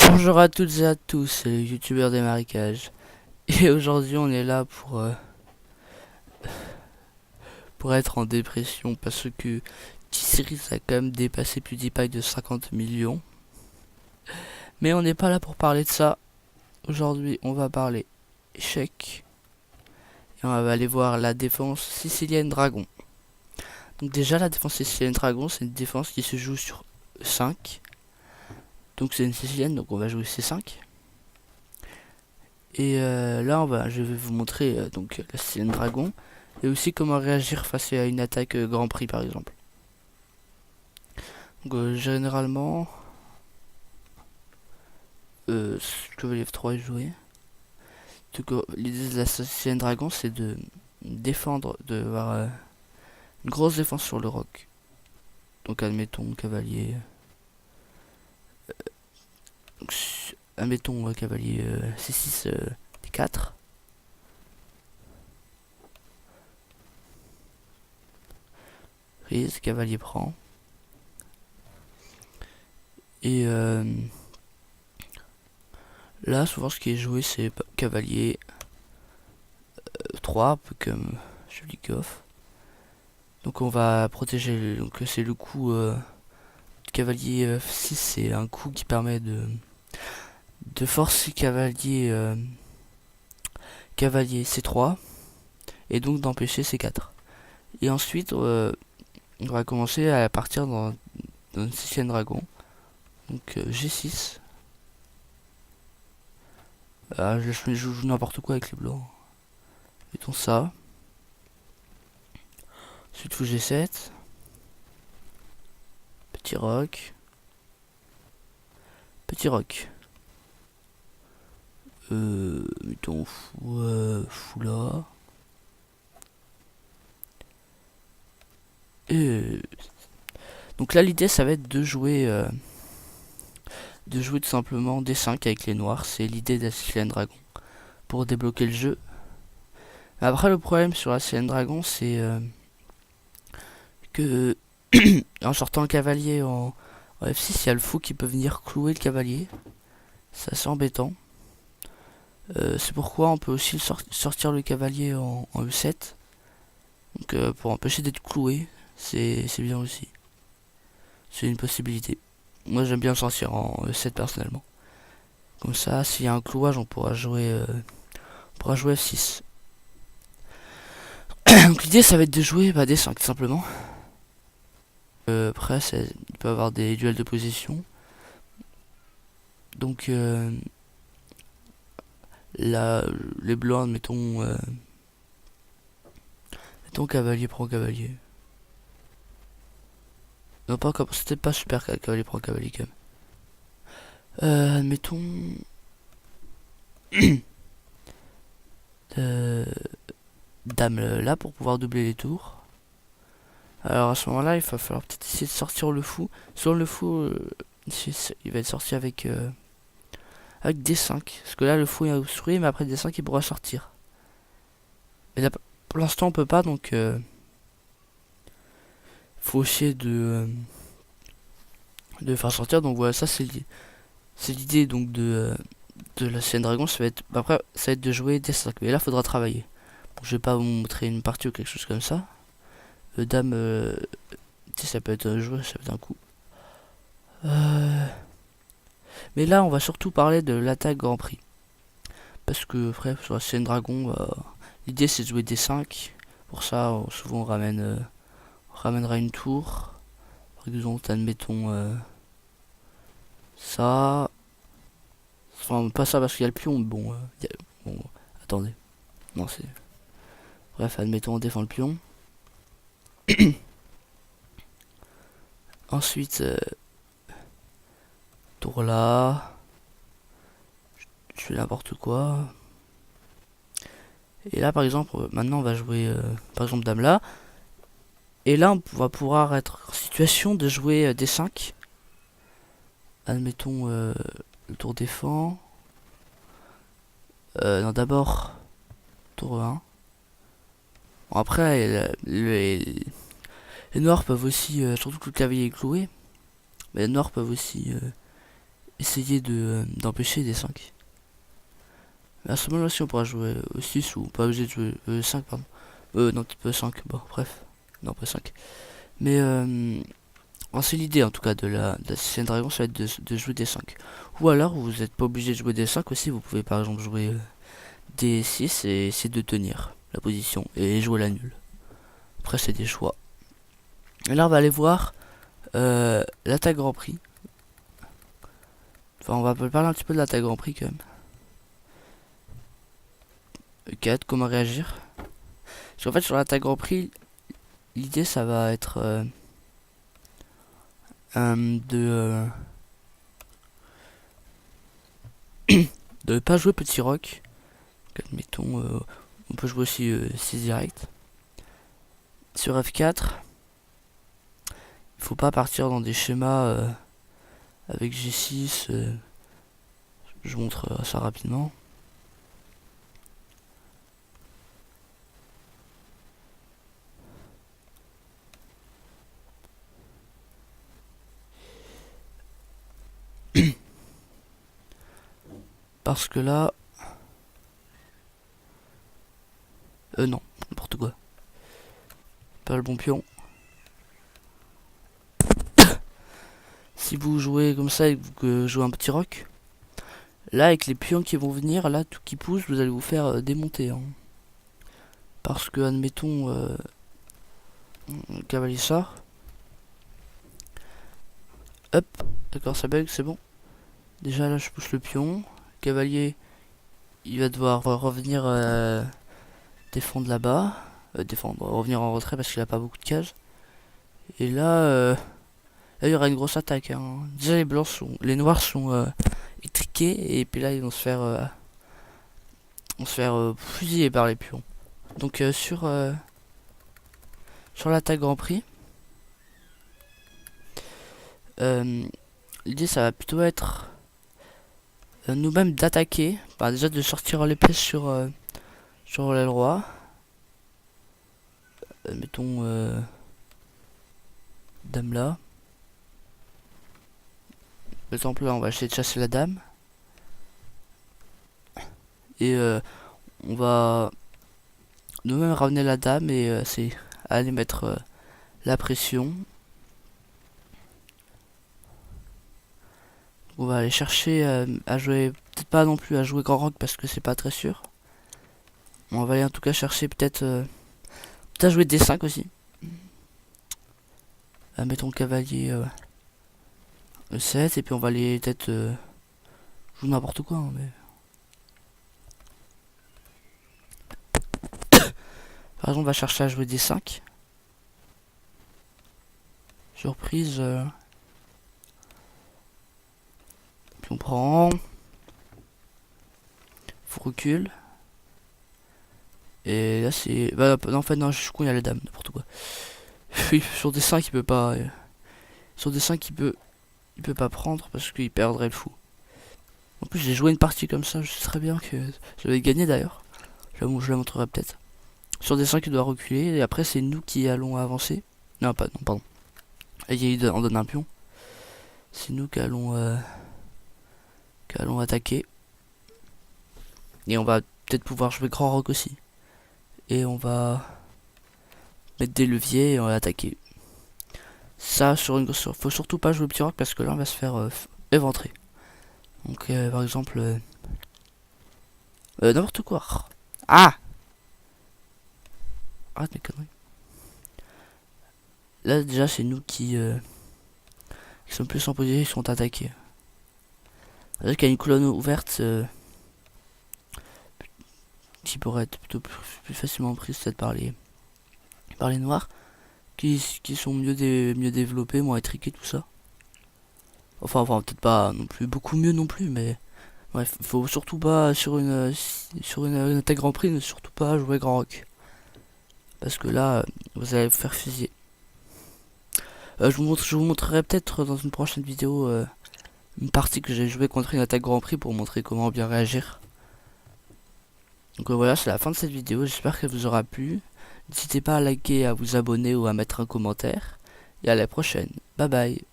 Bonjour à toutes et à tous, c'est le youtubeur des marécages. Et aujourd'hui on est là pour être en dépression parce que T-Series a quand même dépassé PewDiePie de 50 millions. Mais on n'est pas là pour parler de ça. Aujourd'hui on va parler échec. Et on va aller voir la défense sicilienne dragon. Donc déjà la défense sicilienne dragon c'est une défense qui se joue sur 5. Donc c'est une sicilienne donc on va jouer C5. Et là, je vais vous montrer donc la Sicilienne Dragon et aussi comment réagir face à une attaque Grand Prix par exemple. Donc généralement, Cavalier F3 est joué. Donc l'idée de la Sicilienne Dragon c'est de défendre, de avoir une grosse défense sur le roc. Donc admettons cavalier, donc, admettons cavalier C6 D4. Prise, cavalier prend. Et là, souvent ce qui est joué, c'est cavalier 3, un peu comme Julikov. Donc on va protéger, donc c'est le coup cavalier F6, c'est un coup qui permet de forcer cavalier C3 et donc d'empêcher C4. Et ensuite, on va commencer à partir dans une Sicilienne Dragon. Donc G6. Je joue n'importe quoi avec les blancs. Mettons ça. Ensuite fou G7. Petit roc. Petit roc. Mettons fou là. Donc là l'idée ça va être de jouer tout simplement D5 avec les noirs. C'est l'idée de la Sicilienne Dragon pour débloquer le jeu. Après le problème sur la Sicilienne Dragon c'est que en sortant le cavalier en F6, il y a le fou qui peut venir clouer le cavalier. C'est assez embêtant. C'est pourquoi on peut aussi sortir le cavalier en E7. Donc pour empêcher d'être cloué, c'est bien aussi. C'est une possibilité. Moi j'aime bien le sortir en E7 personnellement. Comme ça, s'il y a un clouage, on pourra jouer F6. Donc l'idée ça va être de jouer D5 tout simplement. Après, il peut y avoir des duels de position. Donc là, les blancs, mettons cavalier prend cavalier. Non, pas comme c'était pas super cavalier prend cavalier quand même. Admettons dame là pour pouvoir doubler les tours. Alors à ce moment-là, il va falloir peut-être essayer de sortir le fou. Sur le fou, il va être sorti avec D5. Parce que là, le fou est obstrué, mais après D5, il pourra sortir. Mais là, pour l'instant, on peut pas, donc faut essayer de faire sortir. Donc voilà, ça c'est l'idée donc de la scène dragon. Ça va être après, ça va être de jouer D5. Mais là, faudra travailler. Bon, je vais pas vous montrer une partie ou quelque chose comme ça. Dame, ça peut être joué, ça peut être un coup. Mais là, on va surtout parler de l'attaque Grand Prix. Parce que, bref, sur la scène dragon, l'idée c'est de jouer D5. Pour ça, souvent on ramènera une tour. Par exemple, admettons ça. Enfin, pas ça parce qu'il y a le pion. Bon, bon, attendez. Non, c'est. Bref, admettons, on défend le pion. Ensuite, tour là. Je fais n'importe quoi. Et là, par exemple, maintenant on va jouer, par exemple, dame là. Et là, on va pouvoir être en situation de jouer D5. Admettons, le tour défend. Non, d'abord, tour 1. Bon, après, les noirs peuvent aussi, surtout que le cavalier est cloué, mais les noirs peuvent aussi essayer d'empêcher des 5. À ce moment-là, si on pourra jouer au 6 ou pas obligé de jouer 5, pardon. Non, type 5, bon, bref. Non, pas 5. Mais, c'est l'idée en tout cas de la Citizen Dragon, ça va être de jouer des 5. Ou alors, vous n'êtes pas obligé de jouer des 5 aussi, vous pouvez par exemple jouer des 6 et essayer de tenir la position et jouer la nulle. Après, c'est des choix. Et là, on va aller voir l'attaque Grand Prix. Enfin, on va parler un petit peu de l'attaque Grand Prix quand même. 4, comment réagir. Parce qu'en fait, sur l'attaque Grand Prix, l'idée ça va être de de pas jouer petit rock. Admettons, on peut jouer aussi 6 direct. Sur F4, il faut pas partir dans des schémas avec G6. Je montre ça rapidement. Parce que là... non, n'importe quoi. Pas le bon pion. Si vous jouez comme ça et que vous jouez un petit rock, là avec les pions qui vont venir, là tout qui pousse, vous allez vous faire démonter. Hein. Parce que, admettons, le cavalier sort. Hop, d'accord, ça bug, c'est bon. Déjà là je pousse le pion. Cavalier, il va devoir revenir défendre là-bas. Revenir en retrait parce qu'il a pas beaucoup de cases. Et là, là il y aura une grosse attaque. Hein. Déjà les noirs sont étriqués et puis là ils vont se faire fusiller par les pions. Donc sur l'attaque Grand Prix, l'idée ça va plutôt être nous-mêmes d'attaquer, bah, déjà de sortir les pièces sur l'aile roi. Mettons dame là. Par exemple là on va essayer de chasser la dame. Et on va nous-mêmes ramener la dame et c'est aller mettre la pression. On va aller chercher à jouer, peut-être pas non plus à jouer grand rock parce que c'est pas très sûr. On va aller en tout cas chercher peut-être à jouer D5 aussi. Mettons cavalier E7 et puis on va aller peut-être jouer n'importe quoi. Hein, mais... Par exemple on va chercher à jouer D5. Surprise. Puis on prend. Faut recule. Et là c'est... Bah non, en fait non, je suis con, il y a la dame, n'importe quoi. Oui, sur D5 il peut pas... Sur D5 il peut pas prendre parce qu'il perdrait le fou. En plus j'ai joué une partie comme ça, je sais très bien que j'avais gagné d'ailleurs. Je la montrerai peut-être. Sur D5 il doit reculer et après c'est nous qui allons avancer. Non pas, non pardon. Il en donne un pion. C'est nous qui allons attaquer. Et on va peut-être pouvoir jouer grand rock aussi. Et on va mettre des leviers et on va attaquer. Ça, faut surtout pas jouer petit rock parce que là on va se faire éventrer. Donc par exemple... n'importe quoi. Ah! Arrête mes conneries. Là déjà c'est nous qui sont plus en position, sont attaqués. C'est-à-dire qu'il y a une colonne ouverte qui pourrait être plutôt plus facilement prise peut-être par les noirs qui sont mieux développés, moins étriqués, tout ça. Enfin peut-être pas non plus beaucoup mieux non plus, mais bref, faut surtout pas sur une attaque Grand Prix, ne surtout pas jouer grand rock parce que là vous allez vous faire fusiller. Je vous montrerai peut-être dans une prochaine vidéo une partie que j'ai joué contre une attaque Grand Prix pour montrer comment bien réagir. Donc voilà, c'est la fin de cette vidéo, j'espère qu'elle vous aura plu. N'hésitez pas à liker, à vous abonner ou à mettre un commentaire. Et à la prochaine. Bye bye.